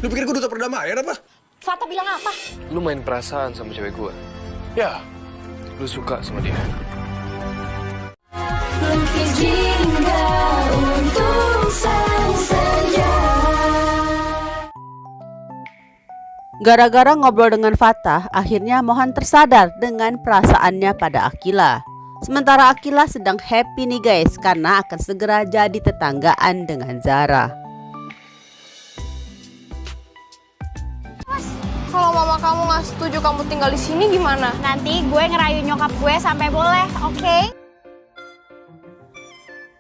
Lu pikir gue duta perdamaian apa? Fata bilang apa? Lu main perasaan sama cewek gue. Ya. Lu suka sama dia. Lukis jingga untuk sang senja. Gara-gara ngobrol dengan Fatah, akhirnya Mohan tersadar dengan perasaannya pada Akila. Sementara Akila sedang happy nih guys, karena akan segera jadi tetanggaan dengan Zara. Kalau mama kamu nggak setuju kamu tinggal di sini gimana? Nanti gue ngerayu nyokap gue sampai boleh, oke?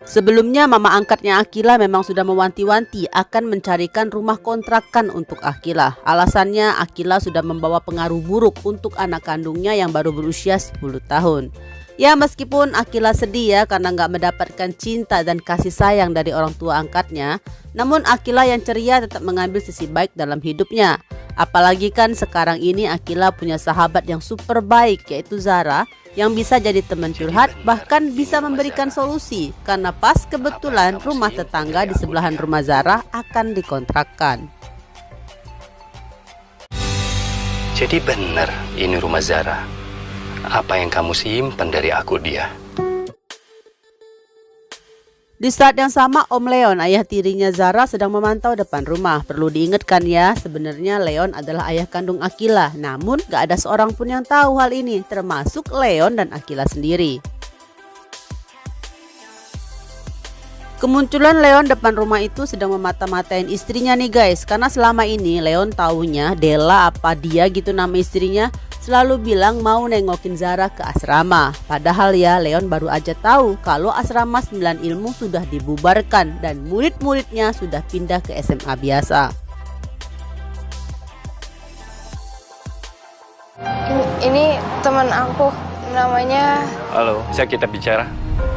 Sebelumnya mama angkatnya Akila memang sudah mewanti-wanti akan mencarikan rumah kontrakan untuk Akila. Alasannya Akila sudah membawa pengaruh buruk untuk anak kandungnya yang baru berusia 10 tahun. Ya meskipun Akila sedih ya karena nggak mendapatkan cinta dan kasih sayang dari orang tua angkatnya, namun Akila yang ceria tetap mengambil sisi baik dalam hidupnya. Apalagi kan sekarang ini Akila punya sahabat yang super baik yaitu Zara, yang bisa jadi teman curhat bahkan bisa memberikan solusi karena pas kebetulan rumah tetangga di sebelahan rumah Zara akan dikontrakkan. Jadi benar ini rumah Zara. Apa yang kamu simpan dari aku dia? Di saat yang sama Om Leon, ayah tirinya Zara, sedang memantau depan rumah. Perlu diingatkan ya, sebenarnya Leon adalah ayah kandung Akila. Namun gak ada seorang pun yang tahu hal ini, termasuk Leon dan Akila sendiri. Kemunculan Leon depan rumah itu sedang memata-matain istrinya nih guys. Karena selama ini Leon taunya Della apa dia gitu nama istrinya selalu bilang mau nengokin Zara ke asrama. Padahal ya Leon baru aja tahu kalau asrama 9 ilmu sudah dibubarkan dan murid-muridnya sudah pindah ke SMA biasa. Ini teman aku, namanya... Halo, bisa kita bicara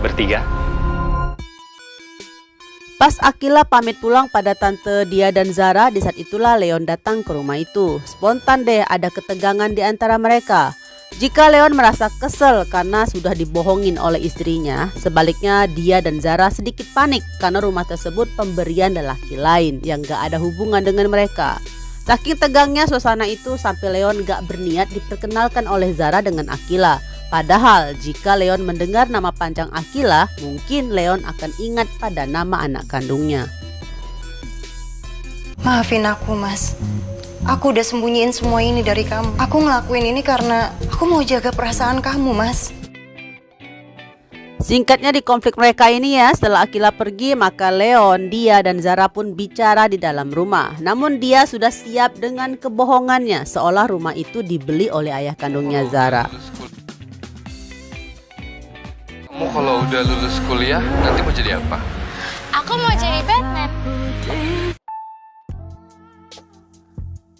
bertiga? Pas Akila pamit pulang pada tante dia dan Zara, di saat itulah Leon datang ke rumah itu. Spontan deh ada ketegangan di antara mereka. Jika Leon merasa kesel karena sudah dibohongin oleh istrinya, sebaliknya dia dan Zara sedikit panik karena rumah tersebut pemberian lelaki lain yang gak ada hubungan dengan mereka. Saking tegangnya suasana itu sampai Leon gak berniat diperkenalkan oleh Zara dengan Akila. Padahal jika Leon mendengar nama panjang Akila, mungkin Leon akan ingat pada nama anak kandungnya. Maafin aku mas, aku udah sembunyiin semua ini dari kamu. Aku ngelakuin ini karena aku mau jaga perasaan kamu mas. Singkatnya di konflik mereka ini ya, setelah Akila pergi maka Leon, dia dan Zara pun bicara di dalam rumah. Namun dia sudah siap dengan kebohongannya seolah rumah itu dibeli oleh ayah kandungnya Zara. Kamu kalau udah lulus kuliah nanti mau jadi apa? Aku mau jadi Batman.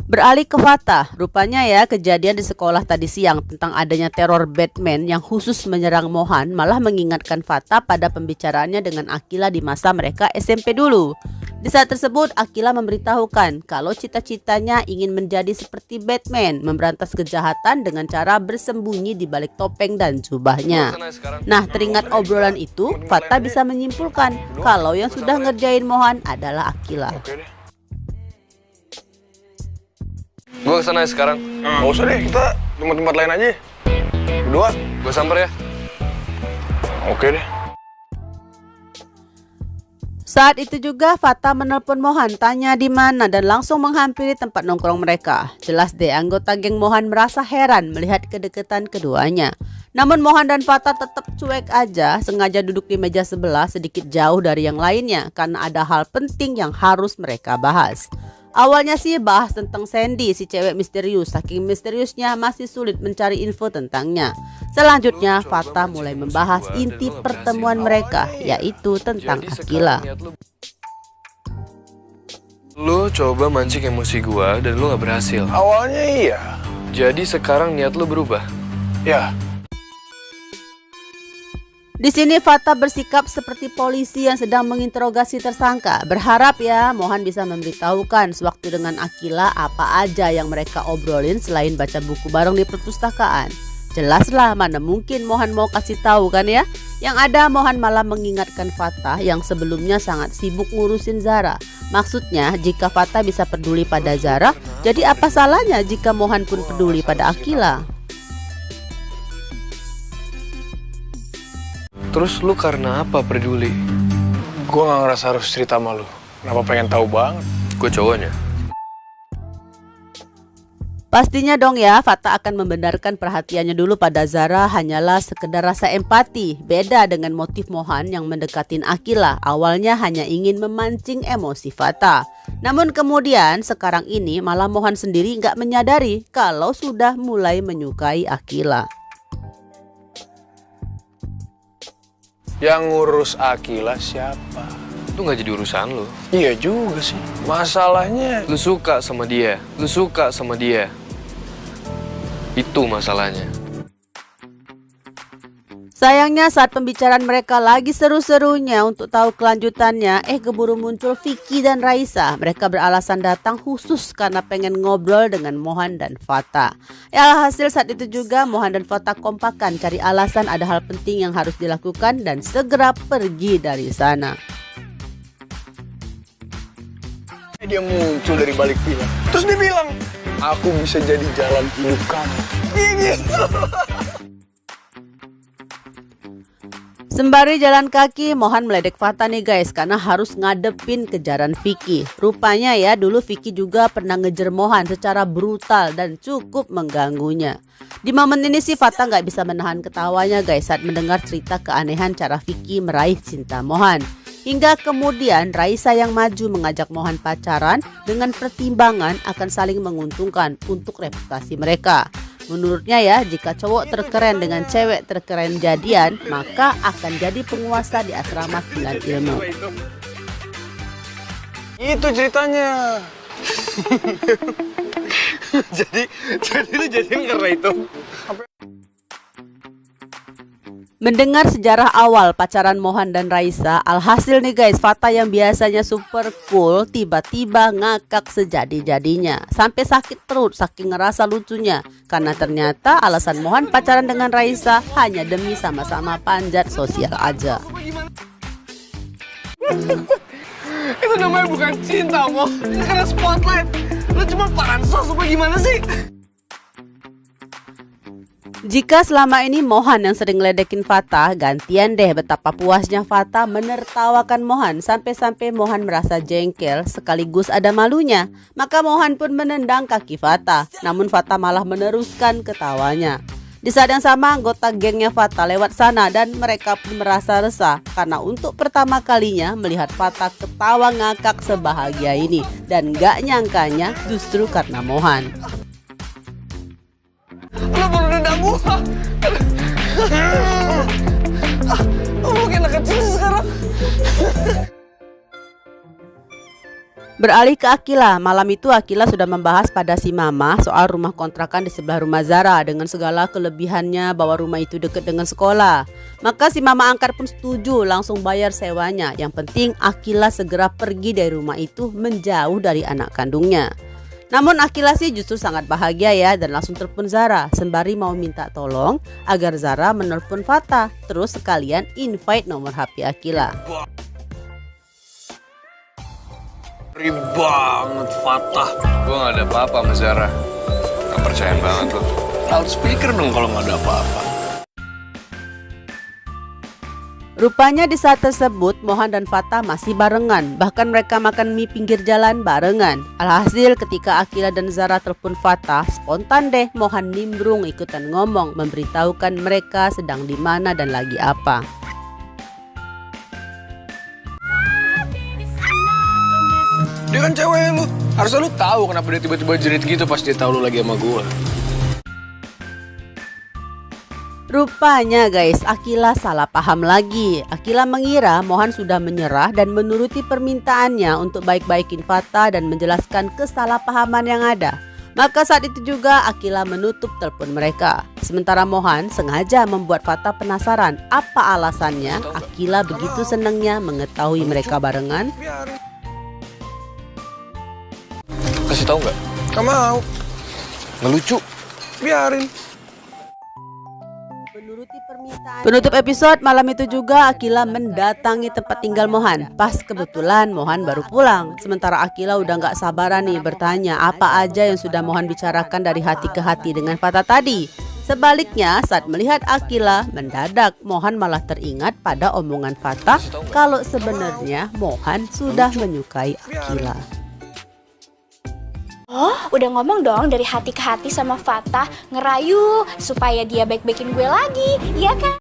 Beralih ke Fatah, rupanya ya kejadian di sekolah tadi siang tentang adanya teror Batman yang khusus menyerang Mohan malah mengingatkan Fatah pada pembicaraannya dengan Akila di masa mereka SMP dulu. Di saat tersebut Akila memberitahukan kalau cita-citanya ingin menjadi seperti Batman, memberantas kejahatan dengan cara bersembunyi di balik topeng dan jubahnya. Nah, teringat obrolan itu, Fatah bisa menyimpulkan kalau yang sudah ngerjain Mohan adalah Akila. Gue kesana ya sekarang. Nggak usah deh, kita tempat-tempat lain aja. Berdua. Gue samper ya. Oke deh. Saat itu juga Fatah menelpon Mohan, tanya di mana dan langsung menghampiri tempat nongkrong mereka. Jelas deh anggota geng Mohan merasa heran melihat kedekatan keduanya. Namun Mohan dan Fatah tetap cuek aja, sengaja duduk di meja sebelah sedikit jauh dari yang lainnya karena ada hal penting yang harus mereka bahas. Awalnya sih bahas tentang Sandy, si cewek misterius. Saking misteriusnya masih sulit mencari info tentangnya. Selanjutnya Fatah mulai membahas inti pertemuan mereka, yaitu tentang Akila. Lu coba mancing emosi gua dan lu gak berhasil. Awalnya iya. Jadi sekarang niat lu berubah. Ya. Di sini Fatah bersikap seperti polisi yang sedang menginterogasi tersangka. Berharap ya Mohan bisa memberitahukan sewaktu dengan Akila apa aja yang mereka obrolin selain baca buku bareng di perpustakaan. Jelaslah mana mungkin Mohan mau kasih tahu kan ya. Yang ada Mohan malah mengingatkan Fatah yang sebelumnya sangat sibuk ngurusin Zara. Maksudnya jika Fatah bisa peduli pada Zara, jadi apa salahnya jika Mohan pun peduli pada Akila? Terus lu karena apa peduli? Gue gak ngerasa harus cerita sama lu. Kenapa pengen tahu banget? Gue cowoknya. Pastinya dong ya, Fatah akan membenarkan perhatiannya dulu pada Zara hanyalah sekedar rasa empati. Beda dengan motif Mohan yang mendekatin Akila, awalnya hanya ingin memancing emosi Fatah. Namun kemudian sekarang ini malah Mohan sendiri nggak menyadari kalau sudah mulai menyukai Akila. Yang ngurus Akila siapa? Itu nggak jadi urusan lu. Iya juga sih. Masalahnya Lu suka sama dia. Lu suka sama dia. Itu masalahnya. Sayangnya saat pembicaraan mereka lagi seru-serunya untuk tahu kelanjutannya, keburu muncul Vicky dan Raisa. Mereka beralasan datang khusus karena pengen ngobrol dengan Mohan dan Fatah. Alhasil saat itu juga Mohan dan Fatah kompakan cari alasan ada hal penting yang harus dilakukan dan segera pergi dari sana. dia muncul dari balik pilar. Terus dia bilang, aku bisa jadi jalan hidup kamu. Gitu. Sembari jalan kaki, Mohan meledek Fatah nih guys, karena harus ngadepin kejaran Vicky. Rupanya ya, dulu Vicky juga pernah ngejar Mohan secara brutal dan cukup mengganggunya. Di momen ini sih Fatah nggak bisa menahan ketawanya guys saat mendengar cerita keanehan cara Vicky meraih cinta Mohan. Hingga kemudian Raisa yang maju mengajak Mohan pacaran dengan pertimbangan akan saling menguntungkan untuk reputasi mereka. Menurutnya ya, jika cowok terkeren dengan cewek terkeren jadian, maka akan jadi penguasa di asrama 9 ilmu. Itu ceritanya. jadi lu jadian karena itu. Mendengar sejarah awal pacaran Mohan dan Raisa, alhasil nih guys, Fatah yang biasanya super cool tiba-tiba ngakak sejadi-jadinya. Sampai sakit perut saking ngerasa lucunya. Karena ternyata alasan Mohan pacaran dengan Raisa hanya demi sama-sama panjat sosial aja. Itu namanya bukan cinta, Mo. Ini karena spotlight. Lu cuma pansos apa gimana sih? Jika selama ini Mohan yang sering ledekin Fatah, gantian deh betapa puasnya Fatah menertawakan Mohan sampai-sampai Mohan merasa jengkel sekaligus ada malunya. Maka Mohan pun menendang kaki Fatah, namun Fatah malah meneruskan ketawanya. Di saat yang sama anggota gengnya Fatah lewat sana dan mereka pun merasa resah karena untuk pertama kalinya melihat Fatah ketawa ngakak sebahagia ini, dan gak nyangkanya justru karena Mohan. Lu baru nendang gua. Lu kayak anak kecil sekarang. Beralih ke Akila, malam itu Akila sudah membahas pada si Mama soal rumah kontrakan di sebelah rumah Zara dengan segala kelebihannya bahwa rumah itu dekat dengan sekolah. Maka si Mama angkat pun setuju langsung bayar sewanya. Yang penting Akila segera pergi dari rumah itu menjauh dari anak kandungnya. Namun Akila sih justru sangat bahagia ya dan langsung telepon Zara sembari mau minta tolong agar Zara menelpon Fatah, terus sekalian invite nomor HP Akila. Ngeri banget Fatah. Gue gak ada apa-apa sama Zara. Gak percayaan banget lo. Loudspeaker dong kalau gak ada apa-apa. Rupanya di saat tersebut Mohan dan Fatah masih barengan. Bahkan mereka makan mie pinggir jalan barengan. Alhasil ketika Akila dan Zara telepon Fatah, spontan deh Mohan nimbrung ikutan ngomong memberitahukan mereka sedang di mana dan lagi apa. Dia kan cewek lu. Harusnya lu tahu kenapa dia tiba-tiba jerit gitu pas dia tahu lu lagi sama gua. Rupanya guys, Akila salah paham lagi. Akila mengira Mohan sudah menyerah dan menuruti permintaannya untuk baik-baikin Fatah dan menjelaskan kesalahpahaman yang ada. Maka saat itu juga Akila menutup telepon mereka. Sementara Mohan sengaja membuat Fatah penasaran apa alasannya Akila begitu senangnya mengetahui mereka barengan. Kasih tahu nggak? Gak mau. Ngelucu. Biarin. Penutup episode malam itu juga Akila mendatangi tempat tinggal Mohan. Pas kebetulan Mohan baru pulang. Sementara Akila udah gak sabaran nih bertanya apa aja yang sudah Mohan bicarakan dari hati ke hati dengan Fatah tadi. Sebaliknya saat melihat Akila, mendadak Mohan malah teringat pada omongan Fatah kalau sebenarnya Mohan sudah menyukai Akila. Oh, udah ngomong dong dari hati ke hati sama Fatah, ngerayu supaya dia baik-baikin gue lagi, iya kan?